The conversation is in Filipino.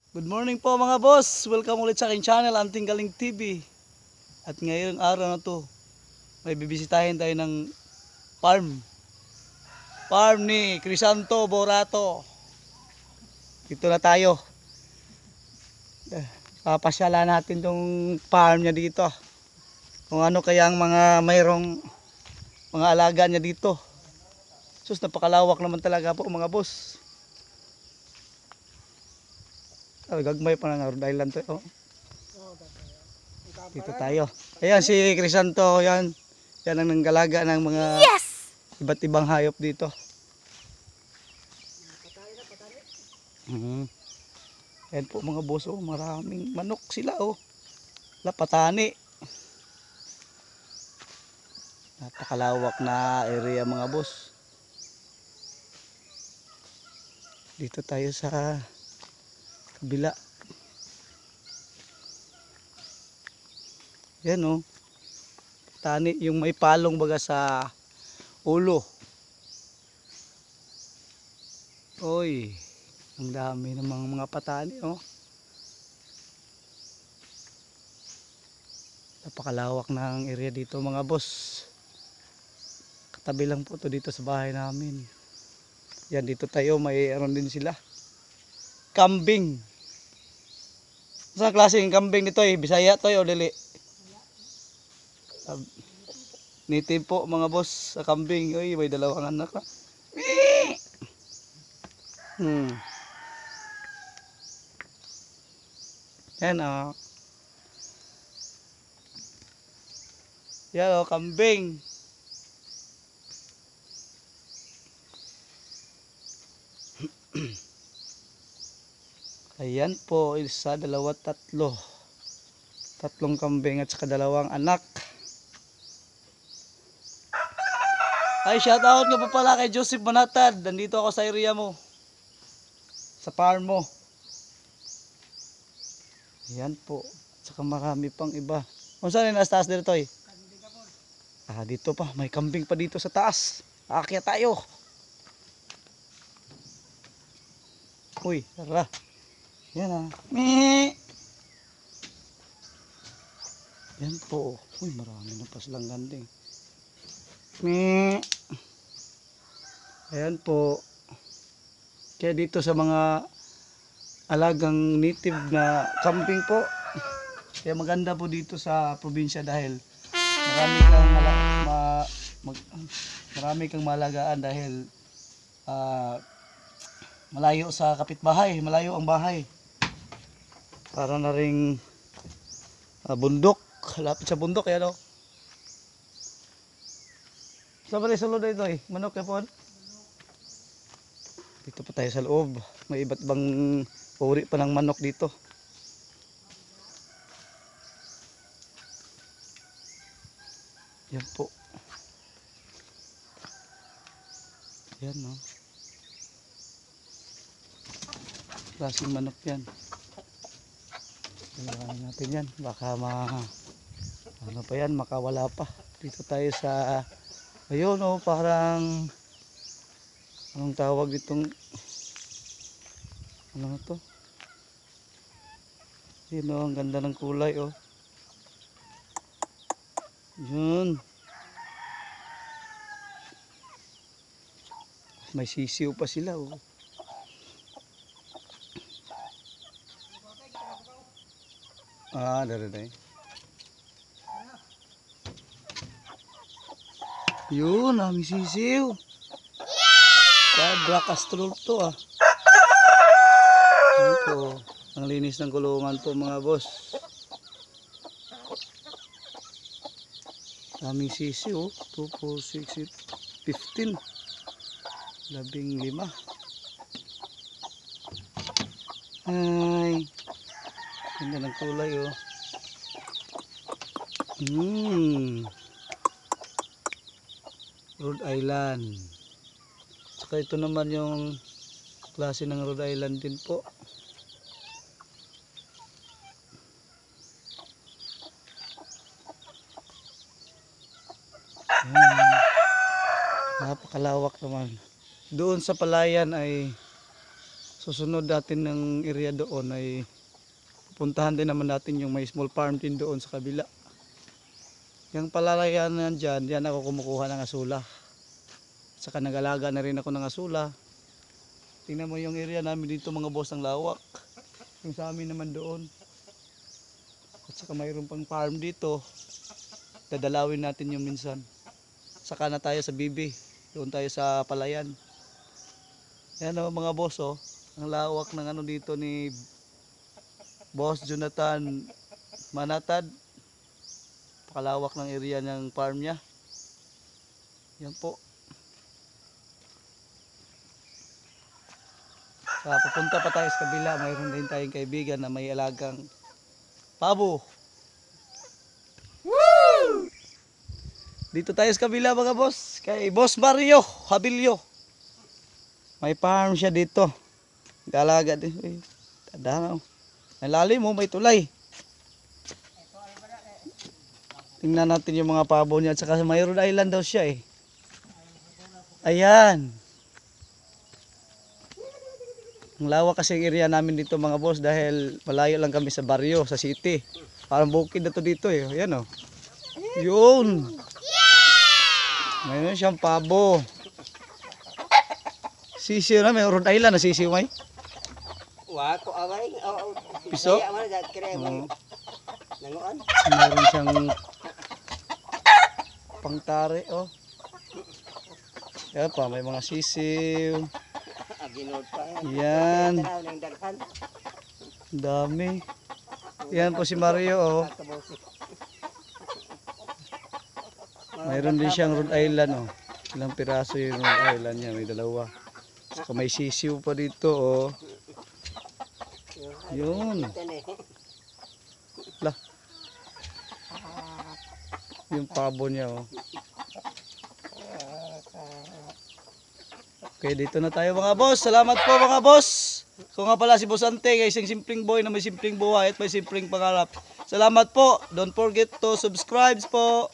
Good morning po mga boss. Welcome ulit sa aking channel, Anting Galing TV. At ngayong araw na to, may bibisitahin tayo ng farm. Farm ni Crisanto Borato. Dito na tayo. Papasyalan natin tong farm niya dito. Kung ano kaya ang mga mayroong mga alaga niya dito. Sus, napakalawak naman talaga po mga boss. Gagmay pa ng Rhode Island to. Oh. Dito tayo. Ayan si Crisanto, yan. Yan ang nanggalaga ng mga iba't ibang hayop dito. Ayan po mga boss, oh, maraming manok sila, oh. Lapatani. Napakalawak na area mga boss. Dito tayo sa kabila. Yan, oh. Tani yung may palong baga sa ulo. Oy, ang dami ng mga patani, oh. Napakalawak ng area dito mga boss. Katabi lang po to dito sa bahay namin. Yan, dito tayo, may aron din sila. Kambing. Saan klaseng kambing nito, eh? Bisaya to, o dili? Native po mga boss sa kambing. Uy, may dalawang anak na. Yan, oh. Yan, oh, kambing. Ayan po, isa, dalawa, tatlo. Tatlong kambing at saka dalawang anak. Ay, shout out nga po pala kay Joseph Manatad. Nandito ako sa area mo. Sa farm mo. Ayan po. At saka marami pang iba. Kung saan yung taas dito, eh? Ah, dito pa. May kambing pa dito sa taas. Aakyat tayo. Uy, tara. Yan, ah. Mee. Yan po. Uy, marami na paslang ganding. Ayan po. Kaya dito sa mga alagang native na kambing po, kaya maganda po dito sa probinsya dahil marami kang malagaan dahil malayo sa kapitbahay, malayo ang bahay. Para na ring bundok, lapit sa bundok, ayan o. Saan ba tayo sa loob na ito, eh? Manok ya po. Dito pa tayo sa loob. May iba't ibang uri pa ng manok dito. Yan po. Yan, no. Klaseng manok yan. Kailangan natin yan. Baka ano pa yan, makawala pa. Dito tayo sa ayun, oh, parang anong tawag itong ano to? Yun, oh, ang ganda ng kulay, oh. Yun. May sisiw pa sila, oh. Ah, dare. Yun, may sisiw. Black astrol to, ah. Ito, ang linis ng kulungan po mga boss. Daming sisiw, oh. 2, 4, 6, 15. 15. Ay, ganda ng kulay, oh. Rhode Island. Saka ito naman yung klase ng Rhode Island din po. Napakalawak naman. Doon sa palayan ay susunod natin ng area doon ay pupuntahan din naman natin yung may small farm din doon sa kabila. Yung palalayan dyan, diyan ako kumukuha ng asula. Saka nag-alaga na rin ako ng asula. Tingnan mo yung area namin dito mga boss, ang lawak. Yung sa amin naman doon. At saka mayroon pang farm dito. Dadalawin natin yung minsan. Saka na tayo sa bibi. Doon tayo sa palayan. Yan o mga boss oh. Ang lawak ng ano dito ni Boss Jonathan Manatad. Pakalawak ng area ng farm niya. Yan po. Pupunta pa tayo sa kabila. Mayroon din tayong kaibigan na may alagang pabo. Woo! Dito tayo sa kabila mga boss. Kay Boss Mario Habilio. May farm siya dito. Galaga din. Tadanaw. Nalalim mo, may tulay. Tingnan natin yung mga pabo niya. At saka may Rhode Island daw siya eh. Ayan. Ang lawak kasi ang area namin dito mga boss dahil malayo lang kami sa baryo, sa city. Parang bukid na to dito eh. Ayan oh. Yun. Mayroon siyang pabo. Sisiw na, may Rhode Island na sisiw may. Wako away. Piso? Mayroon siyang pangtari oh. Yan pa, may mga sisiw. Yan. Dami. Yan po si Mario oh. Mayroon din siyang Rhode Island oh. Ilang piraso yung Rhode Island niya, may dalawa. Saka may sisiw pa dito oh. Yun. Lah. Yung pabo niya oh. Okay, dito na tayo mga boss. Salamat po mga boss. Kung nga pala si Boss Ante, isang simpleng boy na may simpleng buhay at may simpleng pangarap. Salamat po. Don't forget to subscribe po.